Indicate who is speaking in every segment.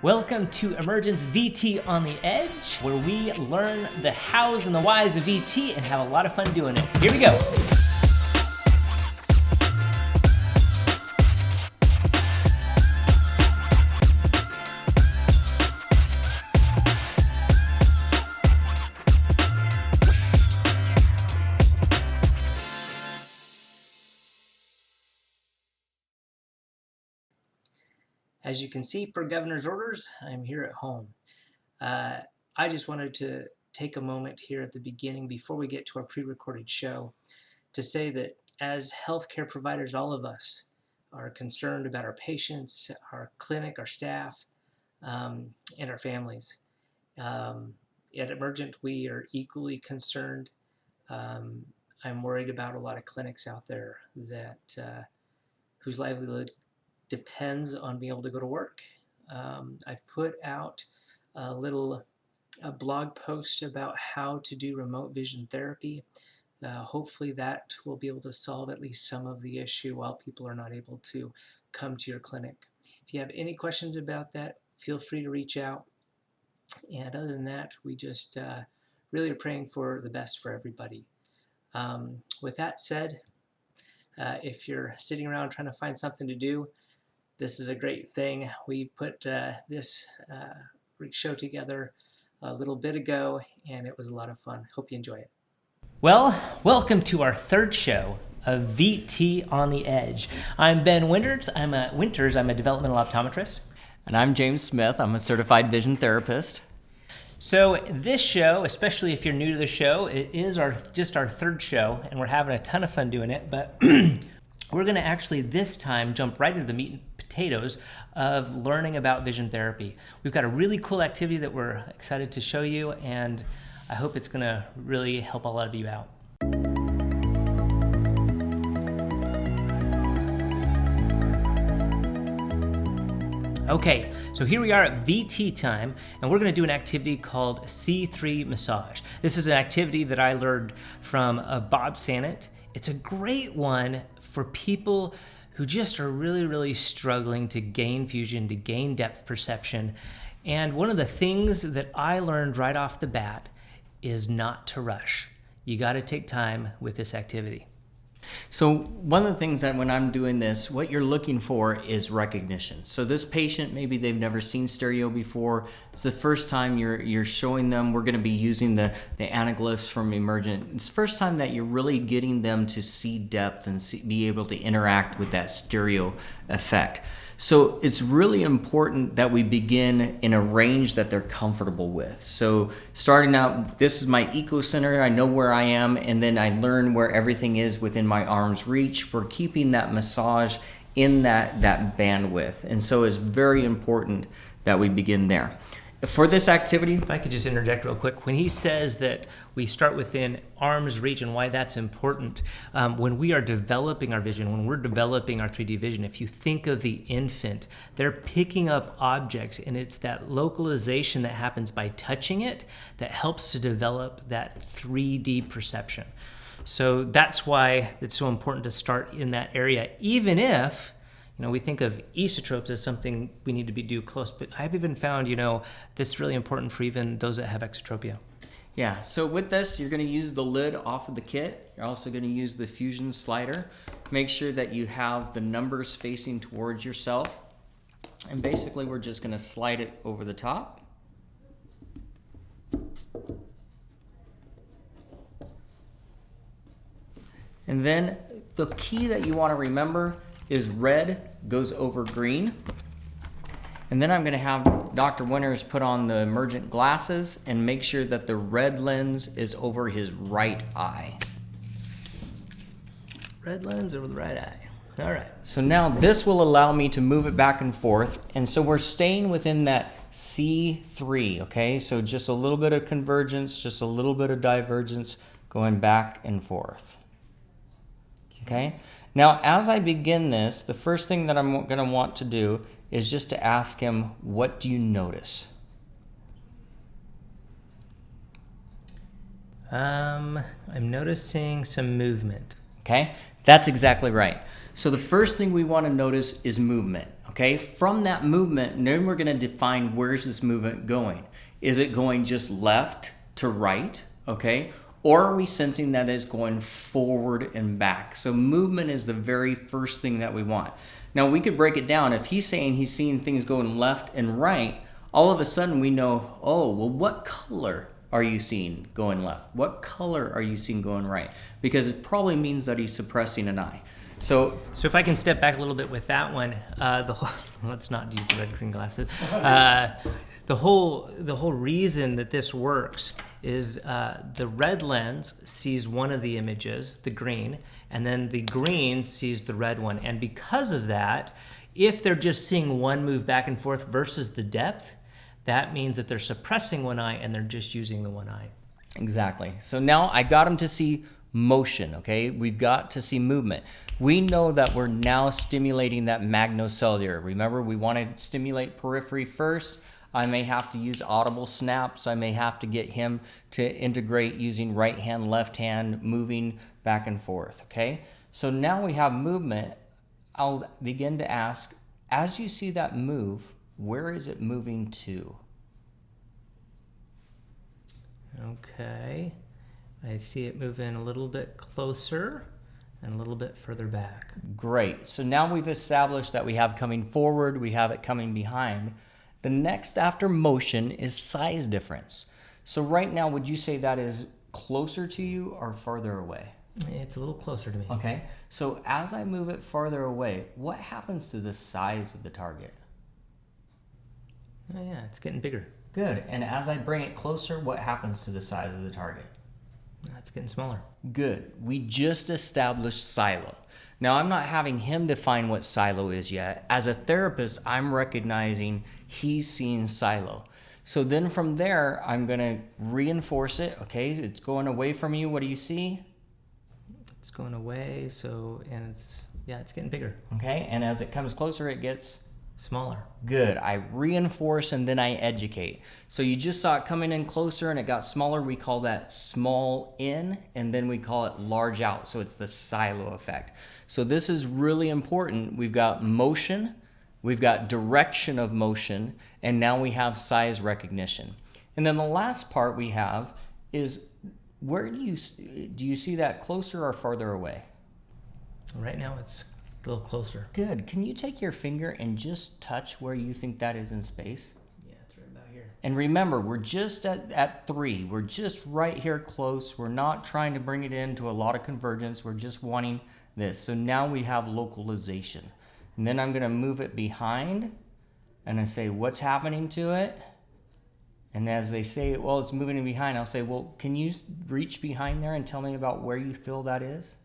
Speaker 1: Welcome to Emergent's VT on the Edge, where we learn the hows and the whys of VT and have a lot of fun doing it. Here we go. As you can see, per governor's orders, I'm here at home. I just wanted to take a moment here at the beginning before we get to our pre-recorded show to say that as healthcare providers, all of us are concerned about our patients, our clinic, our staff, and our families. At Emergent, we are equally concerned. I'm worried about a lot of clinics out there that whose livelihood depends on being able to go to work. I've put out a little blog post about how to do remote vision therapy. Hopefully that will be able to solve at least some of the issue while people are not able to come to your clinic. If you have any questions about that, feel free to reach out. And other than that, we just really are praying for the best for everybody. With that said, if you're sitting around trying to find something to do, this is a great thing. We put this show together a little bit ago, and it was a lot of fun. Hope you enjoy it. Well, welcome to our third show of VT on the Edge. I'm Ben Winters. I'm a developmental optometrist.
Speaker 2: And I'm James Smith. I'm a certified vision therapist.
Speaker 1: So this show, especially if you're new to the show, it is just our third show, and we're having a ton of fun doing it, but we're going to actually this time jump right into the meat and potatoes of learning about vision therapy. We've got a really cool activity that we're excited to show you, and I hope it's going to really help a lot of you out. Okay, so here we are at VT time, and we're going to do an activity called C3 massage. This is an activity that I learned from Bob Sannett. It's a great one for people who just are really, really struggling to gain fusion, to gain depth perception. And one of the things that I learned right off the bat is not to rush. You got to take time with this activity.
Speaker 2: So one of the things that when I'm doing this, what you're looking for is recognition. So this patient, maybe they've never seen stereo before. It's the first time you're showing them. We're going to be using the anaglyphs from Emergent. It's the first time that you're really getting them to see depth and be able to interact with that stereo effect. So it's really important that we begin in a range that they're comfortable with. So starting out, this is my eco center. I know where I am, and then I learn where everything is within my arm's reach. We're keeping that massage in that bandwidth. And so it's very important that we begin there. For this activity,
Speaker 1: if I could just interject real quick, when he says that we start within arm's reach and why that's important, when we are developing our vision, when we're developing our 3D vision, if you think of the infant, they're picking up objects, and it's that localization that happens by touching it that helps to develop that 3D perception. So that's why it's so important to start in that area, even if we think of esotropes as something we need to do close, but I've even found, this is really important for even those that have exotropia.
Speaker 2: Yeah, so with this, you're going to use the lid off of the kit. You're also going to use the fusion slider. Make sure that you have the numbers facing towards yourself. And basically, we're just going to slide it over the top. And then the key that you want to remember is red goes over green. And then I'm going to have Dr. Winters put on the Emergent glasses and make sure that the red lens is over his right eye.
Speaker 1: Red lens over the right eye. All right.
Speaker 2: So now this will allow me to move it back and forth. And so we're staying within that C3, okay? So just a little bit of convergence, just a little bit of divergence going back and forth. Okay? Now, as I begin this, the first thing that I'm going to want to do is just to ask him, what do you notice?
Speaker 1: I'm noticing some movement.
Speaker 2: Okay, that's exactly right. So the first thing we want to notice is movement. Okay, from that movement, then we're going to define where's this movement going. Is it going just left to right? Okay, or are we sensing that it's going forward and back? So movement is the very first thing that we want. Now we could break it down. If he's saying he's seeing things going left and right, all of a sudden we know, oh, well, what color are you seeing going left? What color are you seeing going right? Because it probably means that he's suppressing an eye. So
Speaker 1: if I can step back a little bit with that one, let's not use the red green glasses. The whole reason that this works is the red lens sees one of the images, the green, and then the green sees the red one. And because of that, if they're just seeing one move back and forth versus the depth, that means that they're suppressing one eye and they're just using the one eye.
Speaker 2: Exactly. So now I got them to see motion, okay? We've got to see movement. We know that we're now stimulating that magnocellular. Remember, we want to stimulate periphery first. I may have to use audible snaps. I may have to get him to integrate using right hand, left hand, moving back and forth, okay? So now we have movement. I'll begin to ask, as you see that move, where is it moving to?
Speaker 1: Okay. I see it moving a little bit closer and a little bit further back.
Speaker 2: Great. So now we've established that we have coming forward, we have it coming behind. The next after motion is size difference. So right now, would you say that is closer to you or farther away?
Speaker 1: It's a little closer to me.
Speaker 2: Okay. So as I move it farther away, what happens to the size of the target?
Speaker 1: Oh yeah, it's getting bigger.
Speaker 2: Good. And as I bring it closer, what happens to the size of the target?
Speaker 1: It's getting smaller.
Speaker 2: Good. We just established silo. Now, I'm not having him define what silo is yet. As a therapist, I'm recognizing he's seeing silo. So then from there, I'm going to reinforce it. Okay, it's going away from you. What do you see?
Speaker 1: It's going away, and it's getting bigger.
Speaker 2: Okay, and as it comes closer, it gets
Speaker 1: smaller.
Speaker 2: Good. I reinforce and then I educate. So you just saw it coming in closer and it got smaller. We call that small in, and then we call it large out. So it's the silo effect. So this is really important. We've got motion, we've got direction of motion, and now we have size recognition. And then the last part we have is, where do you see that closer or farther away?
Speaker 1: Right now it's a little closer.
Speaker 2: Good. Can you take your finger and just touch where you think that is in space?
Speaker 1: Yeah, it's right about here.
Speaker 2: And remember, we're just at 3. We're just right here close. We're not trying to bring it into a lot of convergence. We're just wanting this. So now we have localization. And then I'm going to move it behind and I say, what's happening to it? And as they say, well, it's moving in behind, I'll say, well, can you reach behind there and tell me about where you feel that is?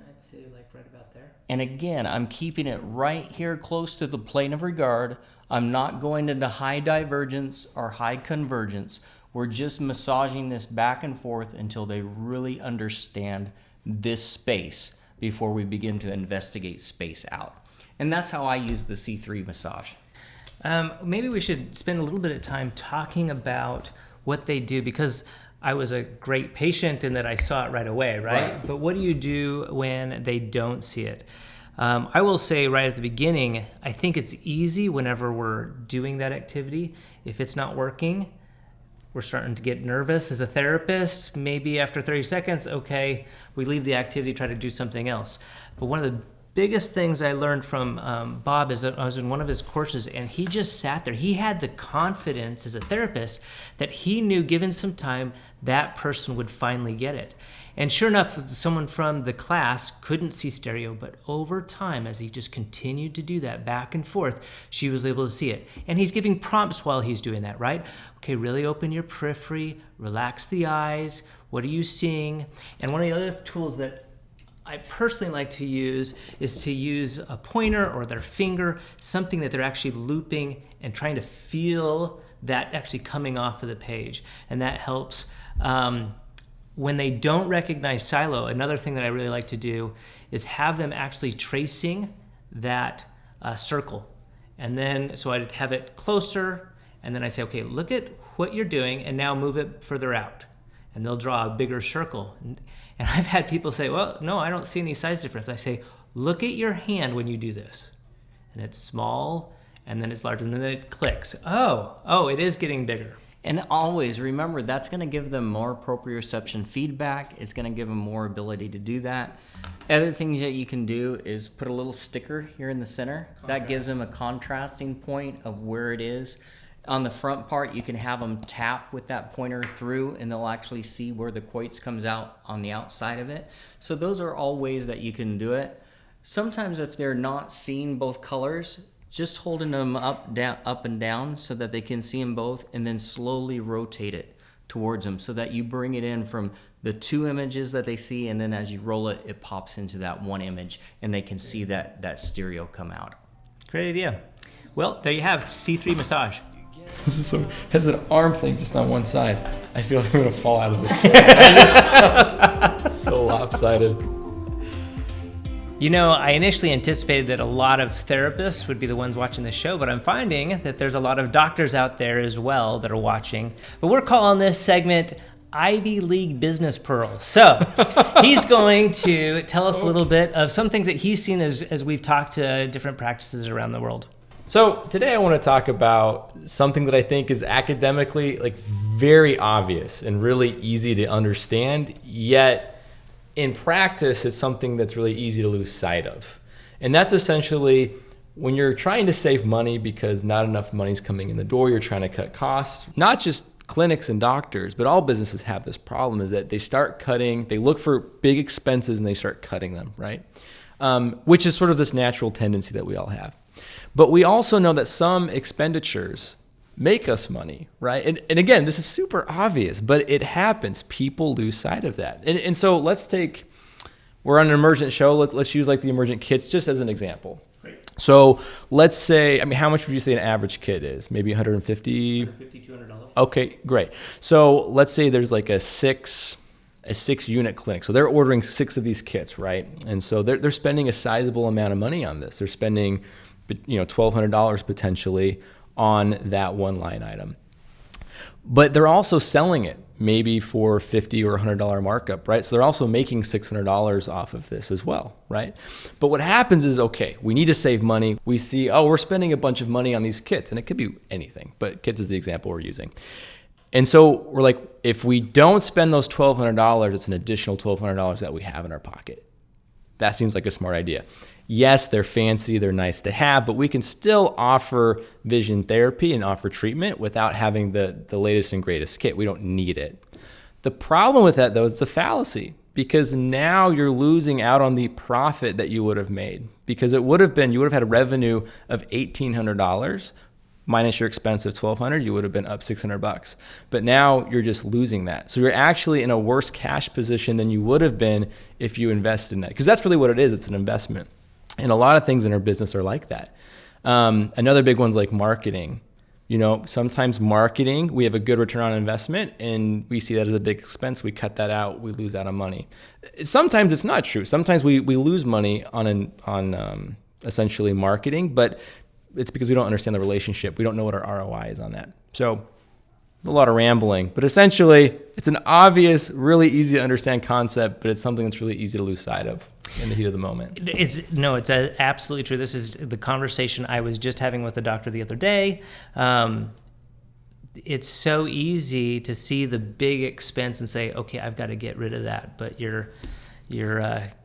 Speaker 1: I'd say like right about there.
Speaker 2: And again, I'm keeping it right here close to the plane of regard. I'm not going into high divergence or high convergence. We're just massaging this back and forth until they really understand this space before we begin to investigate space out. And that's how I use the C3 massage.
Speaker 1: Maybe we should spend a little bit of time talking about what they do, because I was a great patient in that I saw it right away, right? But what do you do when they don't see it? I will say right at the beginning, I think it's easy whenever we're doing that activity. If it's not working, we're starting to get nervous as a therapist. Maybe after 30 seconds, okay, we leave the activity, try to do something else. But one of the biggest things I learned from Bob is that I was in one of his courses and he just sat there. He had the confidence as a therapist that he knew, given some time, that person would finally get it. And sure enough, someone from the class couldn't see stereo, but over time, as he just continued to do that back and forth, she was able to see it. And he's giving prompts while he's doing that, right? Okay, really open your periphery, relax the eyes. What are you seeing? And one of the other tools that I personally like to use is to use a pointer or their finger, something that they're actually looping and trying to feel that actually coming off of the page. And that helps. When they don't recognize silo, another thing that I really like to do is have them actually tracing that circle. And then, so I'd have it closer, and then I say, okay, look at what you're doing, and now move it further out. And they'll draw a bigger circle. And I've had people say, well, no, I don't see any size difference. I say, look at your hand when you do this. And it's small,
Speaker 3: and then it's larger, and then it clicks. Oh, it is getting bigger.
Speaker 2: And always remember, that's going to give them more proprioception feedback. It's going to give them more ability to do that. Other things that you can do is put a little sticker here in the center. That gives them a contrasting point of where it is. On the front part, you can have them tap with that pointer through, and they'll actually see where the quoits comes out on the outside of it. So those are all ways that you can do it. Sometimes if they're not seeing both colors, just holding them up and down so that they can see them both, and then slowly rotate it towards them so that you bring it in from the two images that they see, and then as you roll it, it pops into that one image, and they can see that stereo come out.
Speaker 3: Great idea. Well, there you have C3 massage.
Speaker 4: This is so, has an arm thing just on one side. I feel like I'm going to fall out of the chair. So lopsided.
Speaker 3: You know, I initially anticipated that a lot of therapists would be the ones watching this show, but I'm finding that there's a lot of doctors out there as well that are watching. But we're calling this segment Ivy League Business Pearls. So he's going to tell us a little bit of some things that he's seen as we've talked to different practices around the world.
Speaker 4: So today I want to talk about something that I think is academically very obvious and really easy to understand, yet in practice it's something that's really easy to lose sight of. And that's essentially when you're trying to save money because not enough money's coming in the door, you're trying to cut costs. Not just clinics and doctors, but all businesses have this problem, is that they start cutting, they look for big expenses and they start cutting them, right? Which is sort of this natural tendency that we all have. But we also know that some expenditures make us money, right? And again, this is super obvious, but it happens. People lose sight of that. And so we're on an Emergent show. Let's use the Emergent kits just as an example.
Speaker 3: Great.
Speaker 4: So let's say, how much would you say an average kit is? Maybe $150?
Speaker 3: $200.
Speaker 4: Okay, great. So let's say there's a six unit clinic. So they're ordering 6 of these kits, right? And so they're spending a sizable amount of money on this. They're spending, $1,200 potentially on that one line item. But they're also selling it maybe for $50 or $100 markup, right? So they're also making $600 off of this as well, right? But what happens is, okay, we need to save money. We see, we're spending a bunch of money on these kits, and it could be anything, but kits is the example we're using. And so we're like, if we don't spend those $1,200, it's an additional $1,200 that we have in our pocket. That seems like a smart idea. Yes, they're fancy, they're nice to have, but we can still offer vision therapy and offer treatment without having the latest and greatest kit. We don't need it. The problem with that, though, is it's a fallacy, because now you're losing out on the profit that you would have made, because you would have had a revenue of $1,800 minus your expense of $1,200, you would have been up $600. But now you're just losing that. So you're actually in a worse cash position than you would have been if you invested in that, because that's really what it is. It's an investment. And a lot of things in our business are like that. Another big one's like marketing. Sometimes marketing, we have a good return on investment and we see that as a big expense. We cut that out, we lose out on money. Sometimes it's not true. Sometimes we lose money on essentially marketing, but it's because we don't understand the relationship. We don't know what our ROI is on that. So a lot of rambling, but essentially it's an obvious, really easy to understand concept, but it's something that's really easy to lose sight of in the heat of the moment.
Speaker 3: It's absolutely true. This is the conversation I was just having with a doctor the other day. It's so easy to see the big expense and say, okay, I've got to get rid of that. But you're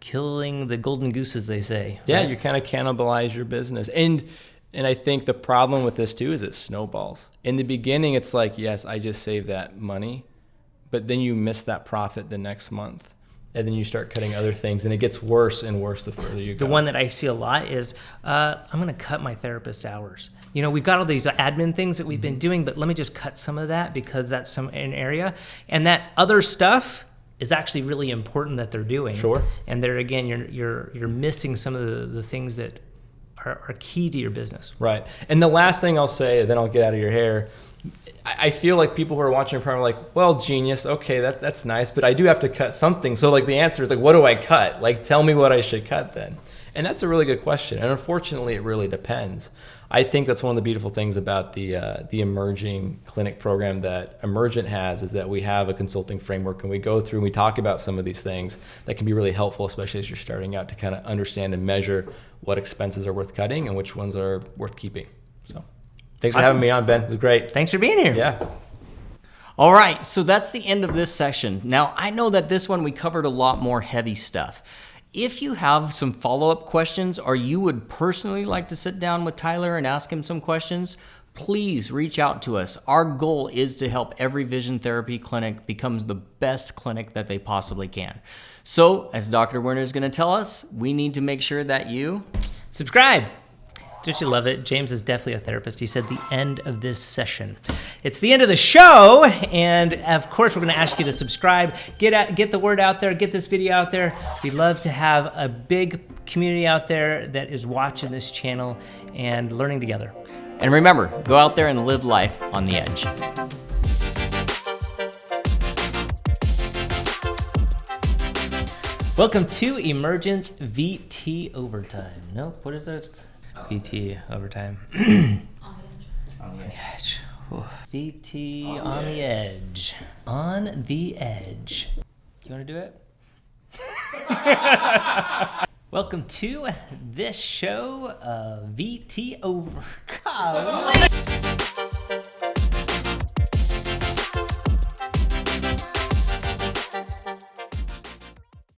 Speaker 3: killing the golden goose, as they say.
Speaker 4: Yeah,
Speaker 3: right?
Speaker 4: you kind of cannibalize your business. And I think the problem with this too is it snowballs. In the beginning, it's like, yes, I just saved that money, but then you miss that profit the next month. And then you start cutting other things, and it gets worse and worse the further you go.
Speaker 3: The one that I see a lot is, I'm going to cut my therapist's hours. We've got all these admin things that we've been doing, but let me just cut some of that because that's an area. And that other stuff is actually really important that they're doing.
Speaker 4: Sure.
Speaker 3: And there again, you're missing some of the things that are key to your business.
Speaker 4: Right. And the last thing I'll say, then I'll get out of your hair. I feel like people who are watching your program are like, well, genius, okay, that's nice, but I do have to cut something. So the answer is what do I cut? Tell me what I should cut then. And that's a really good question. And unfortunately, it really depends. I think that's one of the beautiful things about the emerging clinic program that Emergent has, is that we have a consulting framework and we go through and we talk about some of these things that can be really helpful, especially as you're starting out, to kind of understand and measure what expenses are worth cutting and which ones are worth keeping. So thanks for having me on, Ben. It was great.
Speaker 3: Thanks for being here.
Speaker 4: Yeah.
Speaker 2: All right, so that's the end of this session. Now, I know that this one we covered a lot more heavy stuff. If you have some follow-up questions or you would personally like to sit down with Tyler and ask him some questions, please reach out to us. Our goal is to help every vision therapy clinic becomes the best clinic that they possibly can. So, as Dr. Werner is going to tell us, we need to make sure that you
Speaker 3: Subscribe. Don't you love it? James is definitely a therapist. He said the end of this session. It's the end of the show, and of course we're going to ask you to subscribe, get the word out there, get this video out there. We'd love to have a big community out there that is watching this channel and learning together.
Speaker 2: And remember, go out there and live life on the edge.
Speaker 3: Welcome to Emergent's VT Overtime. Nope, what is it? VT Overtime. On the edge. Ooh. VT on the edge. On the edge. You want to do it? Welcome to this show, VT Over. Golly.